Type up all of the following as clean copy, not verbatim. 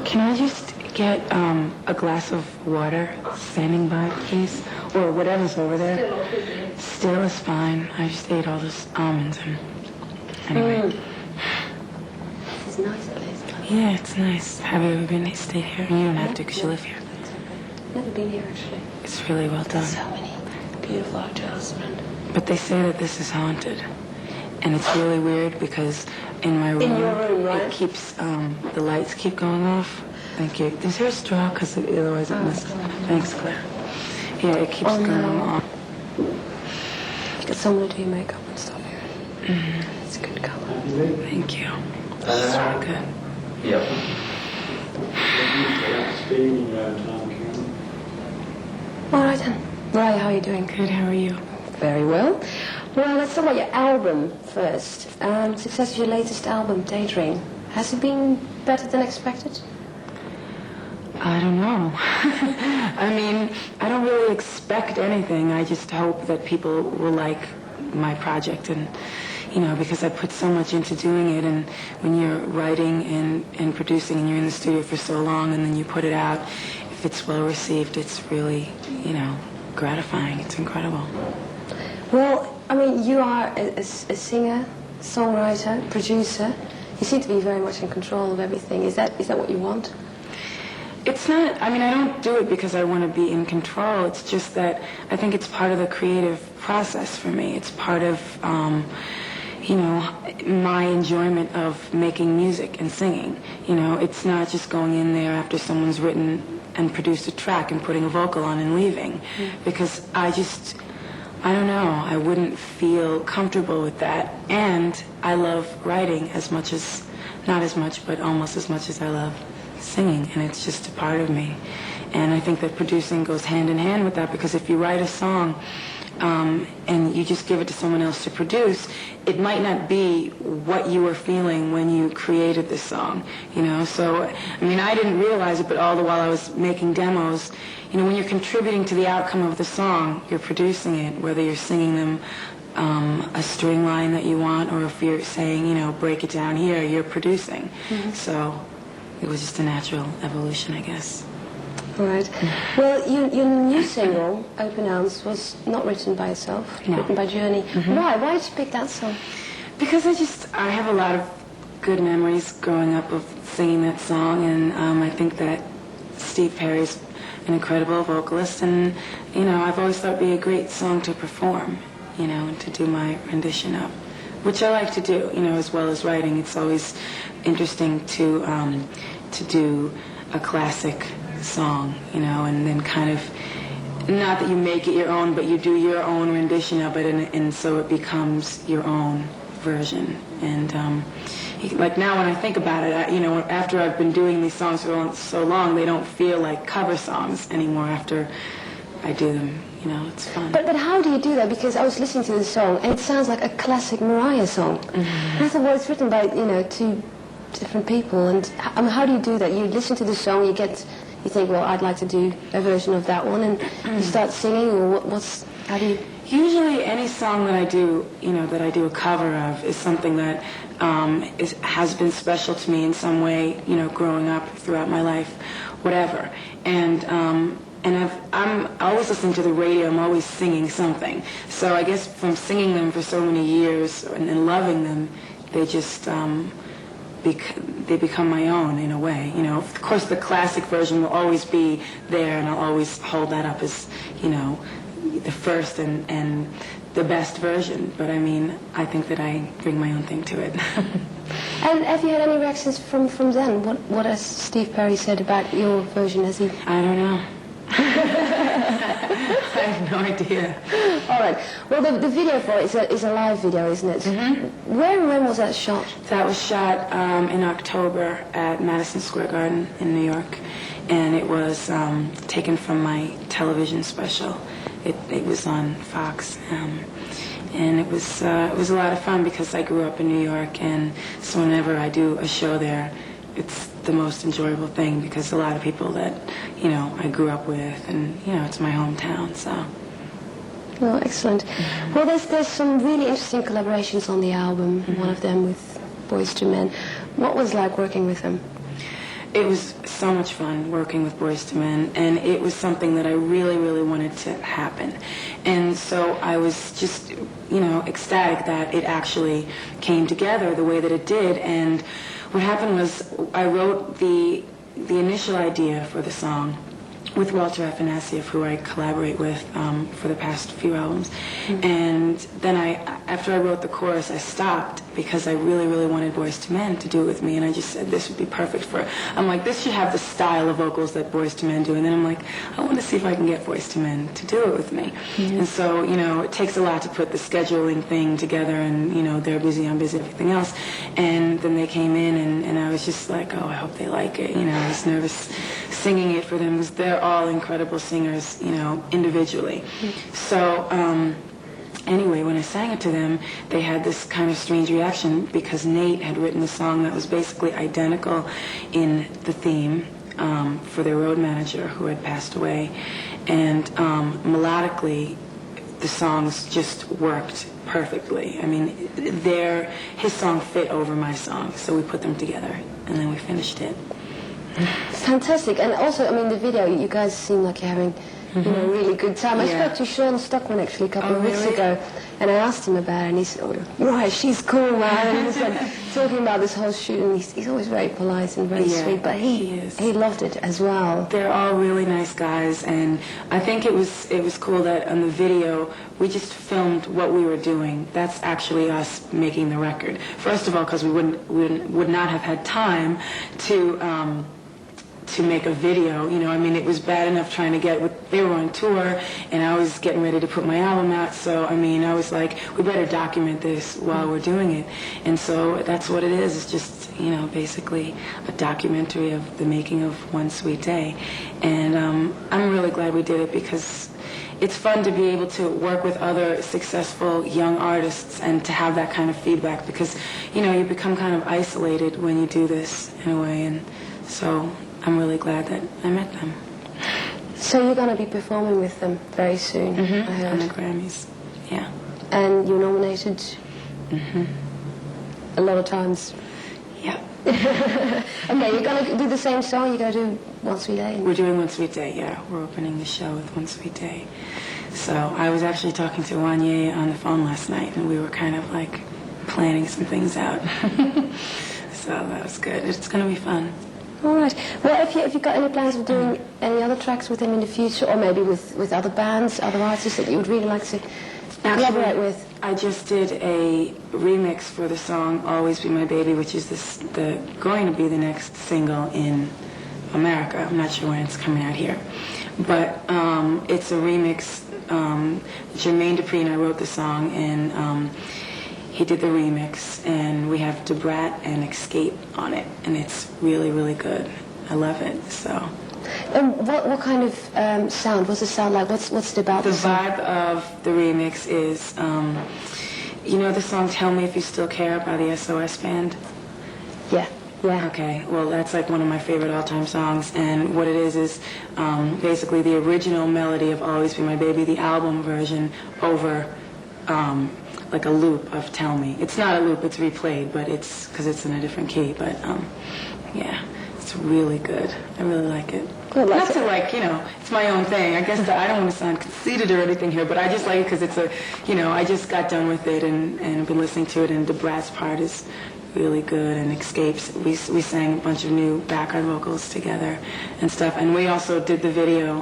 Can I just get a glass of water standing by, please? Or whatever's over there. Still is fine. I just ate all those almonds and... Anyway. It's nice at least. Yeah, it's nice. Have you ever been stayed here? You don't have to because you live here. Never been here, actually. It's really well done. So many beautiful hotels around. But they say that this is haunted. And it's really weird because in my room... In your room, right? It keeps... the lights keep going off. Thank you. Is there a straw? Because otherwise it misses. Thanks, Claire. Yeah, it keeps going off. You got someone to do your makeup and stuff here. Mm-hmm. It's a good color. Thank you. It's really good. Yep. All right then. Mariah, how are you doing? Good, how are you? Very well. Well, let's talk about your album first. Success of your latest album, Daydream. Has it been better than expected? I don't know. I mean, I don't really expect anything. I just hope that people will like my project and, you know, because I put so much into doing it, and when you're writing and producing and you're in the studio for so long and then you put it out, if it's well received, it's really, you know, gratifying. It's incredible. Well, I mean, you are a singer, songwriter, producer. You seem to be very much in control of everything. Is that what you want? It's not, I mean, I don't do it because I want to be in control. It's just that I think it's part of the creative process for me. It's part of, you know, my enjoyment of making music and singing. You know, it's not just going in there after someone's written and produced a track and putting a vocal on and leaving. Because I don't know, I wouldn't feel comfortable with that. And I love writing as much as, not as much, but almost as much as I love singing, and it's just a part of me. And I think that producing goes hand in hand with that, because if you write a song and you just give it to someone else to produce, it might not be what you were feeling when you created the song, you know. So, I mean, I didn't realize it, but all the while I was making demos, you know, when you're contributing to the outcome of the song, you're producing it, whether you're singing them a string line that you want, or if you're saying, you know, break it down here, you're producing. So it was just a natural evolution, I guess. All right. Well, your new single, Open Arms, was not written by yourself, written by Journey. Why? Why did you pick that song? Because I have a lot of good memories growing up of singing that song, and I think that Steve Perry's an incredible vocalist, and, you know, I've always thought it'd be a great song to perform, you know, and to do my rendition of, which I like to do, you know, as well as writing. It's always interesting to do a classic song, you know, and then kind of, not that you make it your own, but you do your own rendition of it, and so it becomes your own version. And like now when I think about it, you know, after I've been doing these songs for so long, they don't feel like cover songs anymore after I do them. You know, it's fun. But how do you do that? Because I was listening to the song, and it sounds like a classic Mariah song. And I thought, well, it's written by, you know, two different people, and how do you do that? You listen to the song, you think, well, I'd like to do a version of that one, and you start singing, or how do you... Usually any song that I do, you know, that I do a cover of is something that has been special to me in some way, you know, growing up, throughout my life, whatever. And I'm always listening to the radio. I'm always singing something. So I guess from singing them for so many years and loving them, they just they become my own in a way. You know, of course, the classic version will always be there, and I'll always hold that up as, you know, the first and the best version. But I mean, I think that I bring my own thing to it. And have you had any reactions from them? What has Steve Perry said about your version? Has he? I don't know. I have no idea. All right. Well, the video for it is a live video, isn't it? Where and when was that shot? That was shot in October at Madison Square Garden in New York, and it was taken from my television special. It was on Fox, and it was a lot of fun because I grew up in New York, and so whenever I do a show there, it's the most enjoyable thing because a lot of people that, you know, I grew up with, and, you know, it's my hometown, so. Well, excellent. Well, there's some really interesting collaborations on the album, one of them with Boyz II Men. What was it like working with them? It was so much fun working with Boyz II Men, and it was something that I really, really wanted to happen. And so I was just, ecstatic that it actually came together the way that it did. And what happened was I wrote the initial idea for the song with Walter Afanasieff, who I collaborate with for the past few albums. And then after I wrote the chorus, I stopped because I really, really wanted Boyz II Men to do it with me. And I just said, this would be perfect I'm like, this should have the style of vocals that Boyz II Men do. And then I'm like, I want to see if I can get Boyz II Men to do it with me. And so, it takes a lot to put the scheduling thing together, and, they're busy, I'm busy, everything else. And then they came in, and I was just like, oh, I hope they like it. I was nervous singing it for them because they're all incredible singers, individually. So, anyway, when I sang it to them, they had this kind of strange reaction because Nate had written a song that was basically identical in the theme for their road manager who had passed away. And melodically, the songs just worked perfectly. I mean, his song fit over my song, so we put them together, and then we finished it. Fantastic. And also, I mean, the video, you guys seem like you're having a really good time. I spoke to Sean Stockman actually a couple of weeks ago, and I asked him about it, and he said, oh, right, she's cool, man. And he was like, talking about this whole shoot, and he's always very polite and very sweet, but he loved it as well. They're all really nice guys, and I think it was cool that on the video we just filmed what we were doing. That's actually us making the record. First of all, because we would not have had time to make a video. I mean, it was bad enough trying to they were on tour, and I was getting ready to put my album out, so, I mean, I was like, we better document this while we're doing it. And so that's what it is. It's just, basically a documentary of the making of One Sweet Day. And I'm really glad we did it because it's fun to be able to work with other successful young artists and to have that kind of feedback because, you become kind of isolated when you do this in a way. And so I'm really glad that I met them. So you're going to be performing with them very soon, I heard. On the Grammys, yeah. And you're nominated a lot of times. Yeah. Okay, you're going to do the same song? You're going to do One Sweet Day? We're doing One Sweet Day, yeah. We're opening the show with One Sweet Day. So I was actually talking to Wanye on the phone last night, and we were kind of like planning some things out. So that was good. It's going to be fun. All right. Well, have you got any plans of doing any other tracks with him in the future, or maybe with other bands, other artists that you would really like to collaborate with? I just did a remix for the song "Always Be My Baby," which is going to be the next single in America. I'm not sure when it's coming out here, but it's a remix. Jermaine Dupri and I wrote the song, and he did the remix, and we have Debrat and Escape on it, and it's really, really good. I love it. So. What kind of sound? What's the sound like? What's it about? The vibe of the remix is, the song "Tell Me If You Still Care" by the SOS Band. Yeah. Yeah. Okay. Well, that's like one of my favorite all-time songs, and what it is basically the original melody of "Always Be My Baby," the album version over. Like a loop of "Tell Me." It's not a loop, it's replayed, but it's because it's in a different key. But yeah, it's really good. I really like it. Good, not to it's my own thing. I guess I don't want to sound conceited or anything here, but I just like it because it's I just got done with it and been listening to it, and Debrat's part is really good, and Escapes. We sang a bunch of new background vocals together and stuff, and we also did the video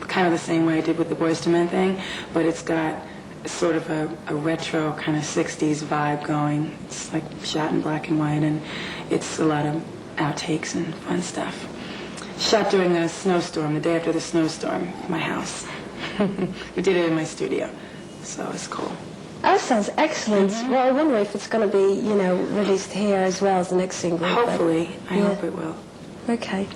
kind of the same way I did with the Boyz II Men thing, but it's got sort of a retro kind of 60s vibe going. It's like shot in black and white, and it's a lot of outtakes and fun stuff. Shot during a snowstorm, the day after the snowstorm, at my house. We did it in my studio, so it's cool. That sounds excellent. Well, I wonder if it's going to be, released here as well as the next single. Hopefully. I hope it will. Okay.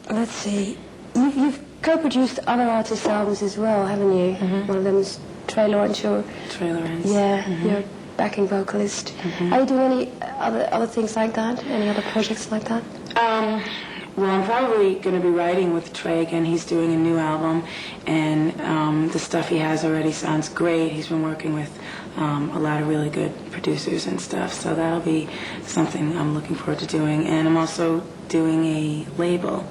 Let's see. You've co-produced other artists' albums as well, haven't you? One of them is Trey Lawrence. Trey Lawrence. Yeah, you're a backing vocalist. Are you doing any other things like that? Any other projects like that? Well, I'm probably going to be writing with Trey again. He's doing a new album, and the stuff he has already sounds great. He's been working with a lot of really good producers and stuff. So that'll be something I'm looking forward to doing. And I'm also doing a label,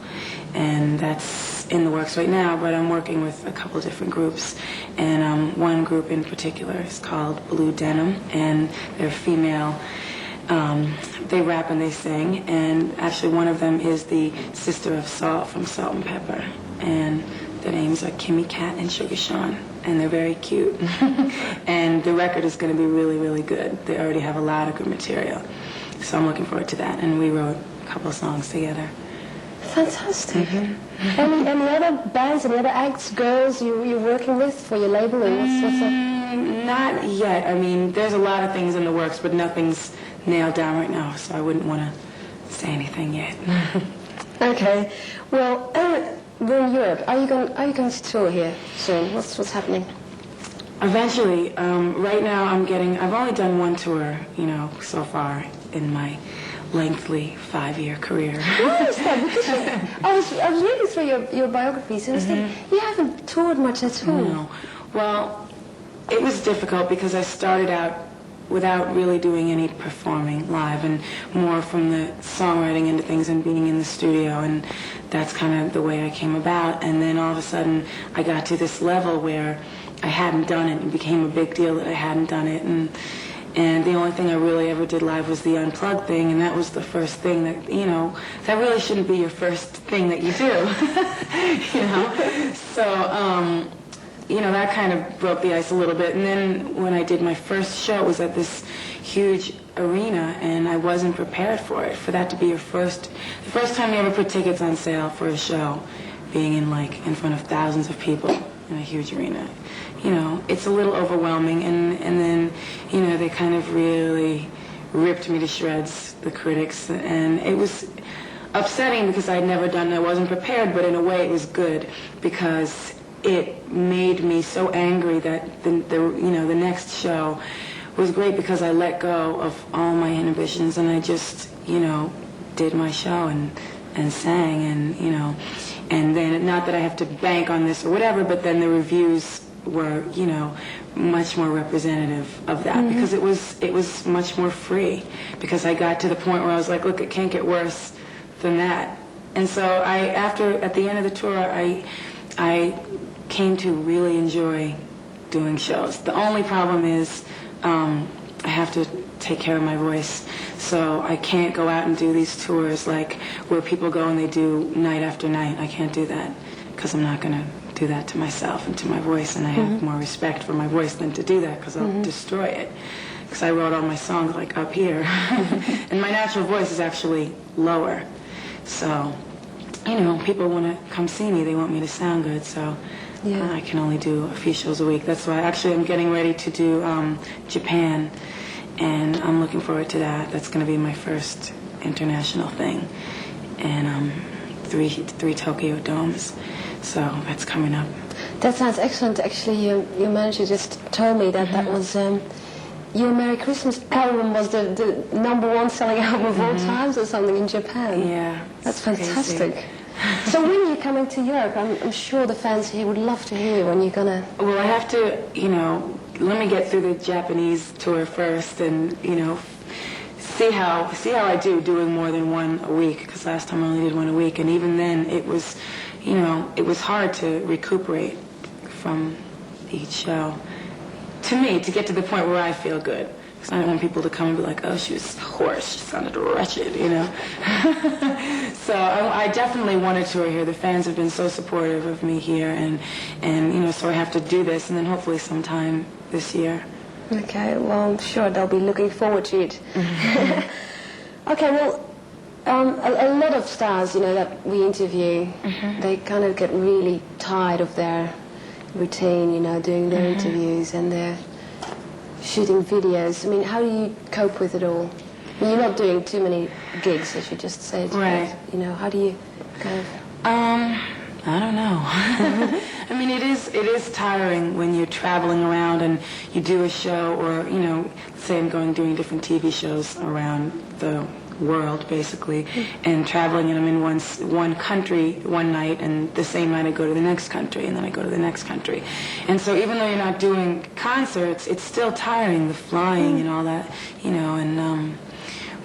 and that's in the works right now, but I'm working with a couple different groups. And one group in particular is called Blue Denim, and they're female. They rap and they sing, and actually one of them is the sister of Salt from Salt and Pepper, and their names are Kimmy Cat and Sugar Sean, and they're very cute. And the record is going to be really, really good. They already have a lot of good material, so I'm looking forward to that. And we wrote a couple of songs together. Fantastic. Any other bands, any other acts, girls you're working with for your label? And what's up? Not yet. I mean, there's a lot of things in the works, but nothing's nailed down right now, so I wouldn't want to say anything yet. Okay. Well, we're in Europe. Are you going to tour here soon? What's happening? Eventually. Right now I've only done one tour, so far in my lengthy 5-year career. Why is that? Because I was reading through your biographies, and I was thinking, you haven't toured much at all. No. Well, it was difficult because I started out without really doing any performing live, and more from the songwriting into things and being in the studio, and that's kind of the way I came about. And then all of a sudden I got to this level where I hadn't done it. It became a big deal that I hadn't done it, and the only thing I really ever did live was the Unplugged thing, and that was the first thing that, that really shouldn't be your first thing that you do. So that kind of broke the ice a little bit. And then when I did my first show, it was at this huge arena, and I wasn't prepared for it. For that to be the first time you ever put tickets on sale for a show, being in front of thousands of people in a huge arena. It's a little overwhelming, and then, they kind of really ripped me to shreds, the critics, and it was upsetting because I'd never done it. I wasn't prepared, but in a way it was good because it made me so angry that the next show was great because I let go of all my inhibitions, and I just did my show and sang, and then, not that I have to bank on this or whatever, but then the reviews were much more representative of that, because it was much more free, because I got to the point where I was like, look, it can't get worse than that. And so at the end of the tour, I came to really enjoy doing shows. The only problem is I have to take care of my voice, so I can't go out and do these tours where people go and they do night after night. I can't do that because I'm not going to do that to myself and to my voice, and I have more respect for my voice than to do that, because I'll destroy it, because I wrote all my songs up here. And my natural voice is actually lower, so people want to come see me, they want me to sound good, so I can only do a few shows a week. That's why actually I'm getting ready to do Japan, and I'm looking forward to that. That's going to be my first international thing, and 3 Tokyo Domes. So that's coming up. That sounds excellent. Actually, your manager just told me that that was your Merry Christmas album was the #1 selling album of all times or something in Japan. Yeah, that's fantastic. So when are you coming to Europe? I'm sure the fans here would love to hear when you're gonna. Well, I have to, let me get through the Japanese tour first, and see how I do doing more than one a week, because last time I only did one a week, and even then it was. It was hard to recuperate from each show. To me, to get to the point where I feel good. Because I don't want people to come and be like, oh, she was hoarse, she sounded wretched, So I definitely want to tour here. The fans have been so supportive of me here, and so I have to do this, and then hopefully sometime this year. Okay, well, I'm sure they'll be looking forward to it. Okay, well, a lot of stars, that we interview, they kind of get really tired of their routine, doing their interviews, and they're shooting videos. I mean, how do you cope with it all? I mean, you're not doing too many gigs, as you just said. Right. But, how do you kind of... I don't know. I mean, it is tiring when you're traveling around and you do a show, or, say I'm doing different TV shows around the world, basically, and traveling, and I'm in one country one night, and the same night I go to the next country, and then I go to the next country. And so even though you're not doing concerts, it's still tiring, the flying and all that, and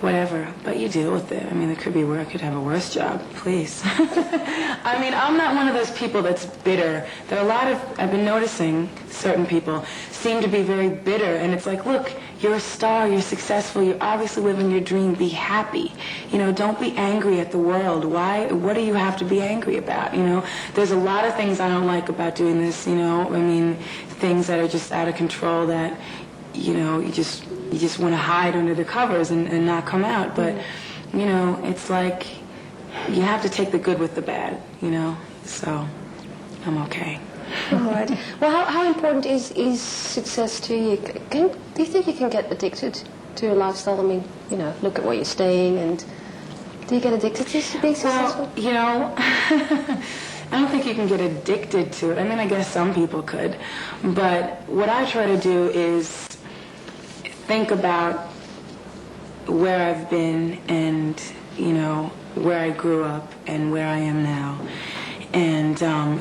whatever. But you deal with it. I mean, it could be where I could have a worse job, please. I mean, I'm not one of those people that's bitter. There are a lot of, I've been noticing certain people seem to be very bitter, and it's like, look, you're a star, you're successful, you're obviously living your dream, be happy. Don't be angry at the world. Why? What do you have to be angry about? There's a lot of things I don't like about doing this, I mean, things that are just out of control that, you just want to hide under the covers and not come out. But, it's like you have to take the good with the bad, so I'm okay. All right. Well, how important is success to you? Do you think you can get addicted to your lifestyle? I mean, look at where you're staying, and do you get addicted to being successful? Well, I don't think you can get addicted to it. I mean, I guess some people could. But what I try to do is think about where I've been and, where I grew up and where I am now. And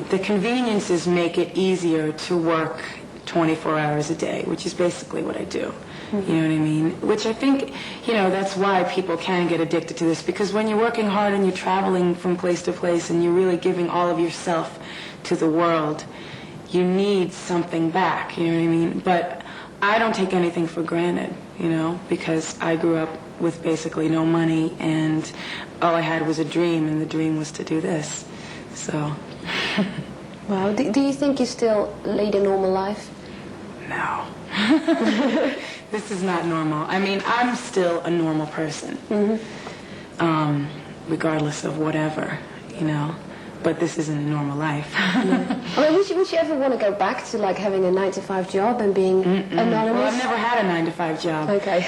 the conveniences make it easier to work 24 hours a day, which is basically what I do. You know what I mean? Which I think, that's why people can get addicted to this, because when you're working hard and you're traveling from place to place and you're really giving all of yourself to the world, you need something back, you know what I mean? But I don't take anything for granted, because I grew up with basically no money, and all I had was a dream, and the dream was to do this. So. Wow. Do you think you still lead a normal life? No. This is not normal. I mean, I'm still a normal person, regardless of whatever, But this isn't a normal life. Yeah. I mean, would you ever want to go back to having a 9-to-5 job and being anonymous? Well, I've never had a 9-to-5 job. Okay.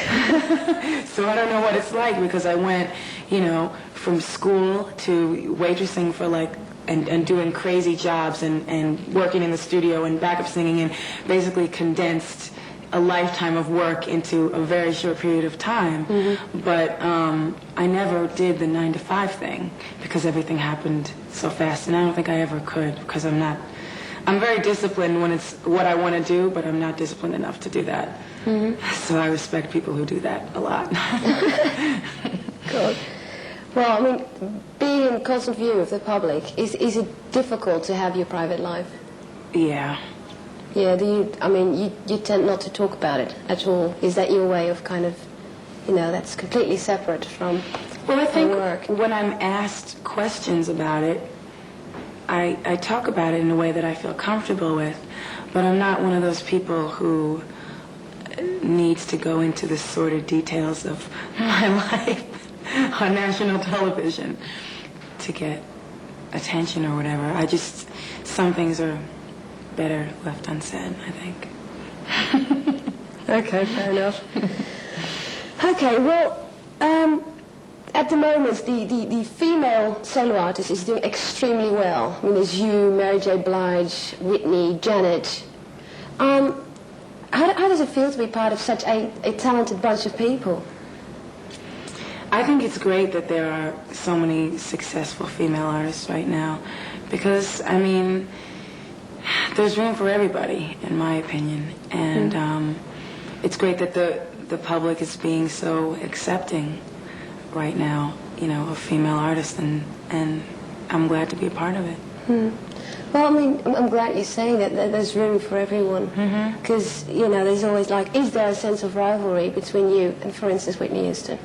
So I don't know what it's like, because I went, from school to waitressing for and doing crazy jobs and working in the studio and backup singing, and basically condensed a lifetime of work into a very short period of time. But I never did the 9-to-5 thing, because everything happened so fast, and I don't think I ever could, because I'm very disciplined when it's what I want to do, but I'm not disciplined enough to do that. So I respect people who do that a lot. Good. Well, I mean, being in constant view of the public, is it difficult to have your private life? Yeah. Yeah, you tend not to talk about it at all. Is that your way of kind of, that's completely separate from Well, I think work? When I'm asked questions about it, I talk about it in a way that I feel comfortable with, but I'm not one of those people who needs to go into the sordid details of my life on national television to get attention or whatever. Some things are better left unsaid, I think. Okay, fair enough. Okay, well, at the moment, the female solo artist is doing extremely well. I mean, there's you, Mary J. Blige, Whitney, Janet. How does it feel to be part of such a talented bunch of people? I think it's great that there are so many successful female artists right now, because, I mean, there's room for everybody, in my opinion, and it's great that the public is being so accepting right now, of female artists, and I'm glad to be a part of it. Well, I mean, I'm glad you're saying that there's room for everyone, because, there's always is there a sense of rivalry between you and, for instance, Whitney Houston?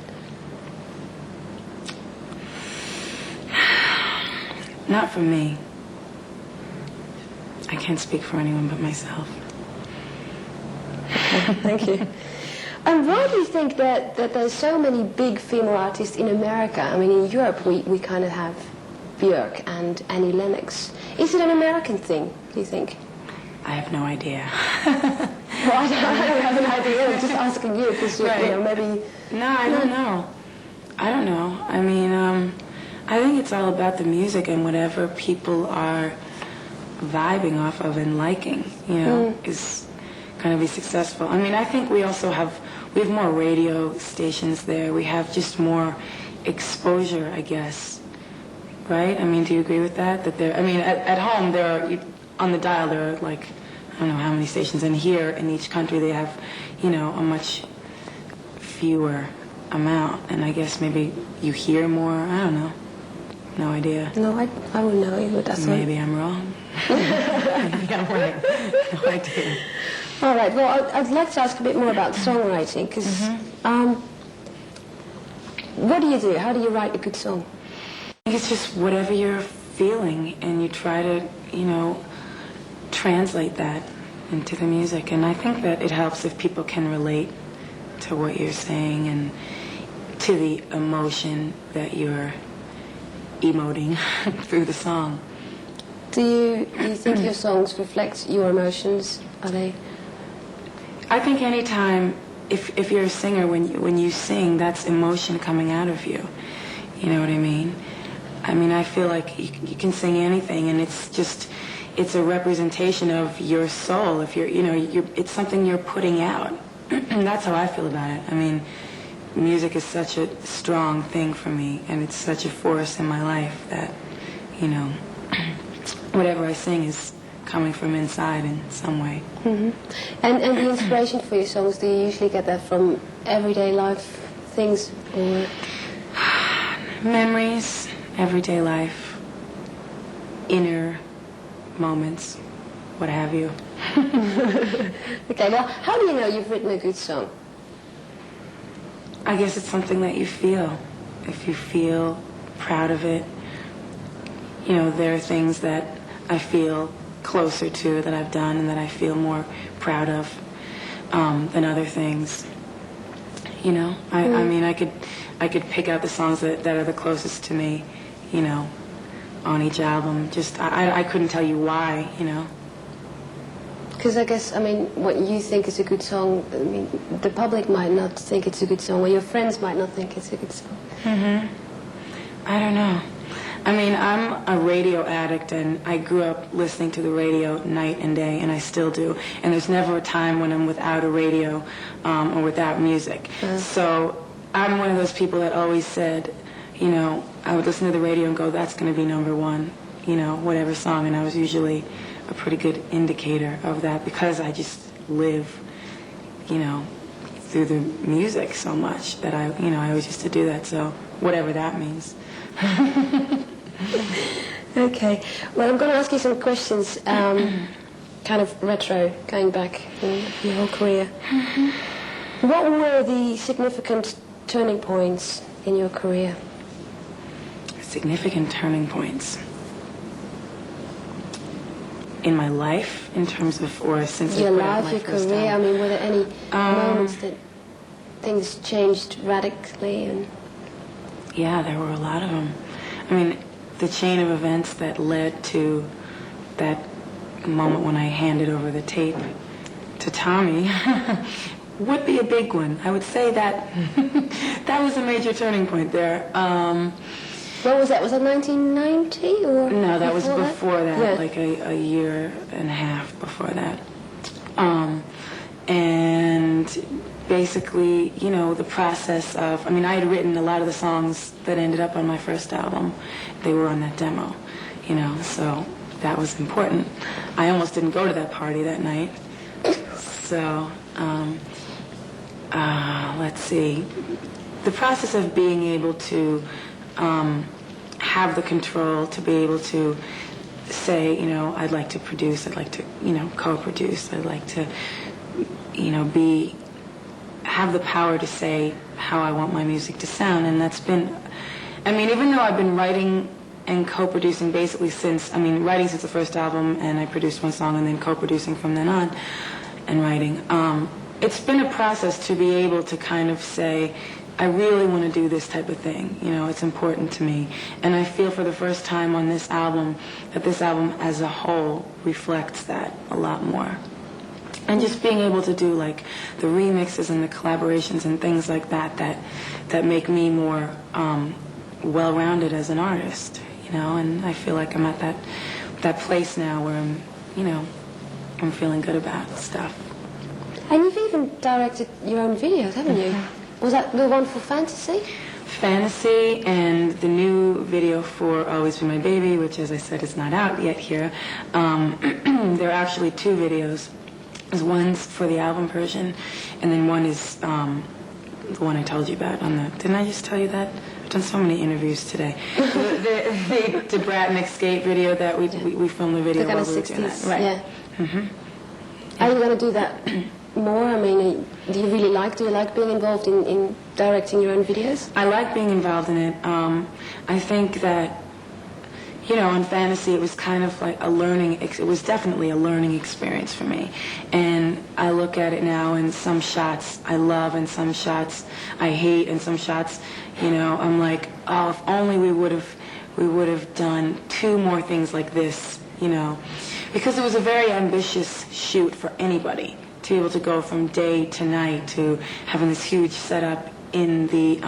Not for me. I can't speak for anyone but myself. Okay, thank you. And why do you think that there's so many big female artists in America? I mean, in Europe, we kind of have Björk and Annie Lennox. Is it an American thing, do you think? I have no idea. Well, I don't have an idea. I'm just asking you, because, maybe... No, I don't know. I don't know. I mean, I think it's all about the music and whatever people are vibing off of and liking, is going to be successful. I mean, I think we also have we have more radio stations there. We have just more exposure, I guess. Right? I mean, do you agree with that? That there, I mean, at home there are, on the dial there are like, I don't know how many stations, and here in each country they have, you know, a much fewer amount, and I guess maybe you hear more. I don't know. No idea. No, I wouldn't know either. That's Maybe I'm wrong. Maybe I'm right. No idea. All right. Well, I'd like to ask a bit more about songwriting, because what do you do? How do you write a good song? I think it's just whatever you're feeling, and you try to, you know, translate that into the music. And I think that it helps if people can relate to what you're saying and to the emotion that you're emoting through the song. Do you think your songs reflect your emotions? Are they? I think anytime, if you're a singer, when you sing, that's emotion coming out of you. You know what I mean? I mean, I feel like you can sing anything, and it's a representation of your soul. If it's something you're putting out. And that's how I feel about it. I mean, music is such a strong thing for me, and it's such a force in my life that, you know, whatever I sing is coming from inside in some way. Mm-hmm. And the inspiration for your songs, do you usually get that from everyday life things, or memories, everyday life, inner moments, what have you. Okay, well, how do you know you've written a good song? I guess it's something that you feel. If you feel proud of it, you know, there are things that I feel closer to that I've done and that I feel more proud of than other things. You know, I mean, I could pick out the songs that are the closest to me, you know, on each album. Just I couldn't tell you why, you know. Because I guess, I mean, what you think is a good song, I mean, the public might not think it's a good song, or your friends might not think it's a good song. I don't know. I mean, I'm a radio addict, and I grew up listening to the radio night and day, and I still do. And there's never a time when I'm without a radio or without music. So I'm one of those people that always said, you know, I would listen to the radio and go, that's going to be number one, you know, whatever song. And I was usually a pretty good indicator of that because I just live, you know, through the music so much that I always used to do that. So whatever that means. Okay. Well, I'm going to ask you some questions, kind of retro, going back in your whole career. What were the significant turning points in your career? Significant turning points. In my life, in terms of, or since your I put out life, my your first career? album? I mean, were there any moments that things changed radically? And yeah, there were a lot of them. I mean, the chain of events that led to that moment when I handed over the tape to Tommy would be a big one. I would say that that was a major turning point there. what was that? Was that 1990 or? No, that was before that, Yeah. like a year and a half before that. And basically, you know, the process of, I mean, I had written a lot of the songs that ended up on my first album. They were on that demo, you know, so that was important. I almost didn't go to that party that night. So, let's see. The process of being able to have the control to be able to say, you know, I'd like to produce, I'd like to, you know, co-produce, I'd like to, you know, have the power to say how I want my music to sound. And that's been, I mean, even though I've been writing and co-producing basically since, I mean, writing since the first album, and I produced one song and then co-producing from then on and writing, it's been a process to be able to kind of say, I really want to do this type of thing. You know, it's important to me. And I feel for the first time on this album that this album as a whole reflects that a lot more. And just being able to do like the remixes and the collaborations and things like that that make me more well-rounded as an artist, you know. And I feel like I'm at that place now where I'm, you know, I'm feeling good about stuff. And you've even directed your own videos, haven't you? Was that the one for Fantasy? Fantasy and the new video for Always Be My Baby, which, as I said, is not out yet here. There are actually two videos. There's one's for the album version, and then one is the one I told you about on the... Didn't I just tell you that? I've done so many interviews today. The Bratnik Skate video that we filmed the video while we were doing that. Right. Yeah. Are you going to do that more? I mean, do you like being involved in directing your own videos? I like being involved in it. I think that, on Fantasy, it was kind of like it was definitely a learning experience for me. And I look at it now, and some shots I love, and some shots I hate, and some shots, I'm like, oh, if only we would have done two more things like this, because it was a very ambitious shoot for anybody to be able to go from day to night to having this huge setup in the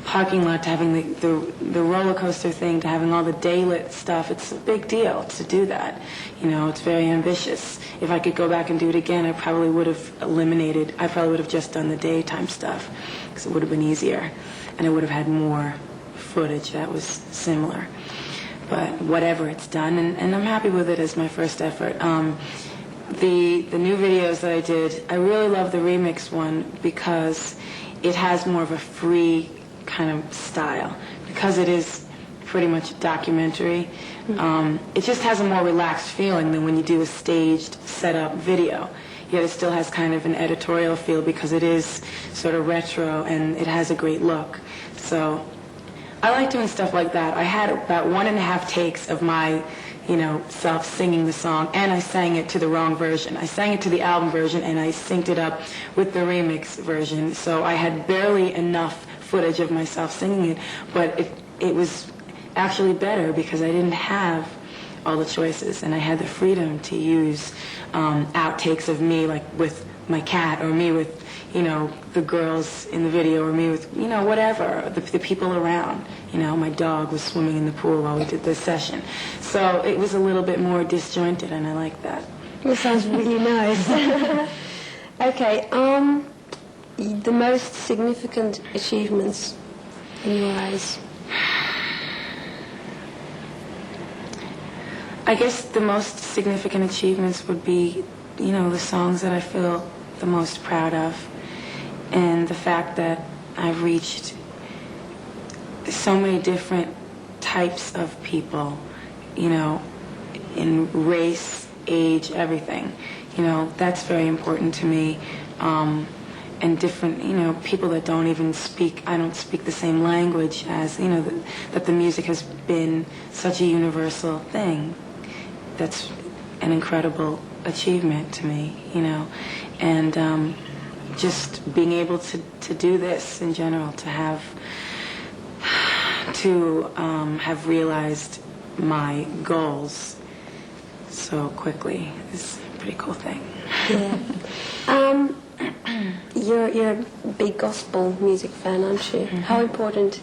parking lot, to having the roller coaster thing, to having all the daylit stuff. It's a big deal to do that. It's very ambitious. If I could go back and do it again, I probably would have just done the daytime stuff, because it would have been easier, and I would have had more footage that was similar. But whatever, it's done, and I'm happy with it as my first effort. The new videos that I did, I really love the remix one because it has more of a free kind of style. Because it is pretty much documentary, it just has a more relaxed feeling than when you do a staged, set-up video. Yet it still has kind of an editorial feel because it is sort of retro and it has a great look. So I like doing stuff like that. I had about 1.5 takes of my, self singing the song, and I sang it to the wrong version. I sang it to the album version, and I synced it up with the remix version. So I had barely enough footage of myself singing it, but it was actually better because I didn't have all the choices, and I had the freedom to use outtakes of me, like with my cat, or me with, the girls in the video, or me with, whatever, the people around. My dog was swimming in the pool while we did this session. So it was a little bit more disjointed, and I like that. That sounds really nice. Okay, the most significant achievements in your eyes? I guess the most significant achievements would be, the songs that I feel the most proud of, and the fact that I've reached so many different types of people, in race, age, everything. That's very important to me. And different, people that don't even speak, I don't speak the same language as, that the music has been such a universal thing. That's an incredible achievement to me, and just being able to do this in general, to have realized my goals so quickly is a pretty cool thing. Yeah. You're a big gospel music fan, aren't you? Mm-hmm. How important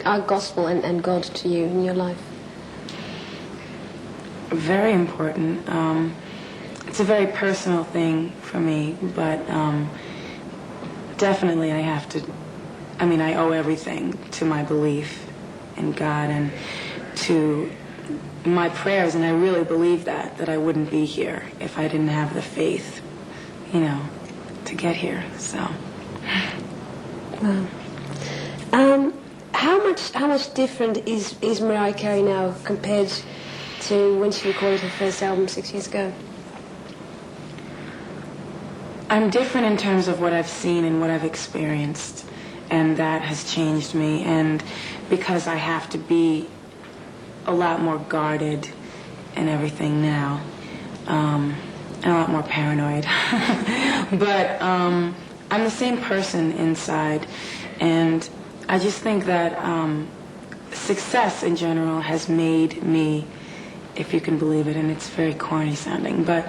are gospel and God to you in your life? Very important. It's a very personal thing for me, but definitely I owe everything to my belief in God and to my prayers, and I really believe that I wouldn't be here if I didn't have the faith, to get here. So. Wow. How much different is Mariah Carey now compared to when she recorded her first album 6 years ago? I'm different in terms of what I've seen and what I've experienced, and that has changed me. And because I have to be a lot more guarded and everything now, and a lot more paranoid. But I'm the same person inside, and I just think that success in general has made me, if you can believe it, and it's very corny sounding, but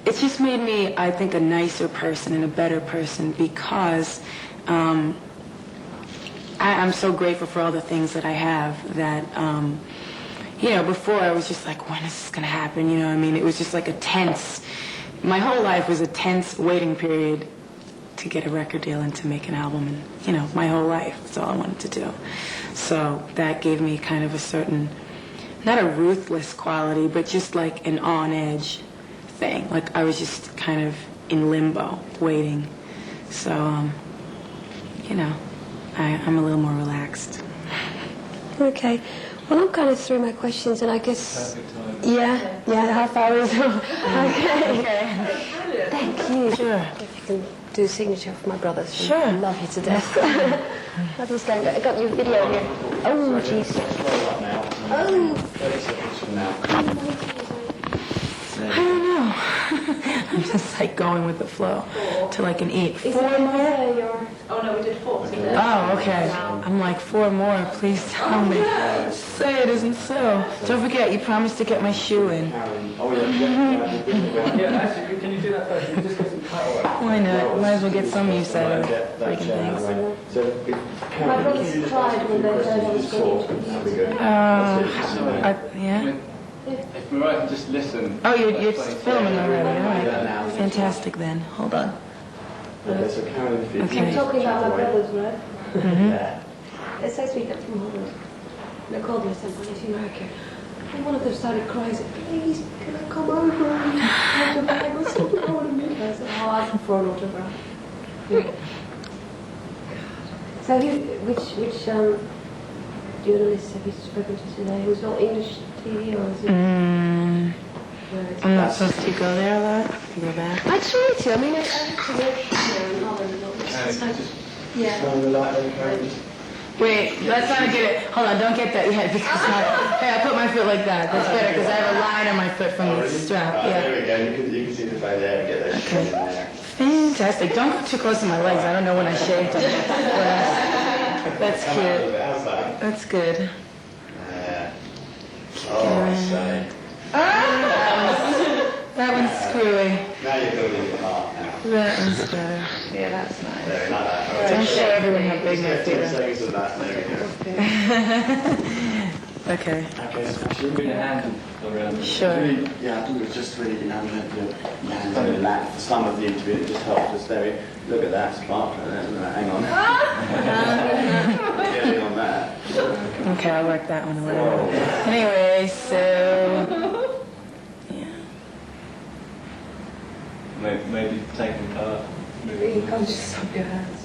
it's just made me, I think, a nicer person and a better person because I'm so grateful for all the things that I have that, before I was just like, when is this going to happen? It was just like a tense my whole life was a tense waiting period to get a record deal and to make an album, and my whole life, that's all I wanted to do. So that gave me kind of a certain, not a ruthless quality, but just like an on-edge thing. Like I was just kind of in limbo, waiting. So, I'm a little more relaxed. Okay. Well, I'm kind of through my questions, and I guess... Yeah, half hour is over. Okay. Thank you. Sure. If you can do a signature for my brothers. Sure. I love you to death. That was going. I got your video here. Oh, jeez. Oh. 30 seconds from now. I don't know. I'm just like going with the flow to like an 8. 4 more? Oh no, we did 4. Oh, okay. I'm like 4 more. Please tell me. Say it isn't so. Don't forget, you promised to get my shoe in. Oh, yeah, actually, can you do that first? Just get some title. Why not? Might as well get some use out of freaking things. My brothers cried when they heard I was going to Yeah. If Mariah can just listen. Oh, you're filming already. All right. Fantastic then. Hold on. Okay. You're talking about my brothers, right? Yeah. It's so sweet that from Holland. They called me and said, "When is America?" And one of them started crying. Said, "Please, can I come over and autograph?" I said, "I want to meet her." I said, "Oh, I prefer an autograph." So, which journalists have you spoken to today? Was it all English TV or is it? I'm not supposed to go there a lot. Go back. I try to. I mean, I have to work here in Holland and all this. Yeah. Wait, let's not get it. Hold on, don't get that yet because hey, I put my foot like that. That's better because I have a line on my foot from the strap. Yeah. There we go. You can see the way there and get those shoes in there. Fantastic. Don't go too close to my legs. I don't know when I shaved them. That's cute. That's good. That one's screwy. Now you're building your heart now. That one's better. Yeah, that's nice. There, like that. Don't show everyone how big my feet 10 are. seconds of that. There we go. Okay. Okay, so should we your hand around? Sure. Really, yeah, I think it's just really your hand on your lap. For some of the interview, it just helps us there. Look at that spark. Hang on. Getting on that. Okay, I'll work that one a little. Anyway, so yeah. Maybe taking part. You can't just stop your hands.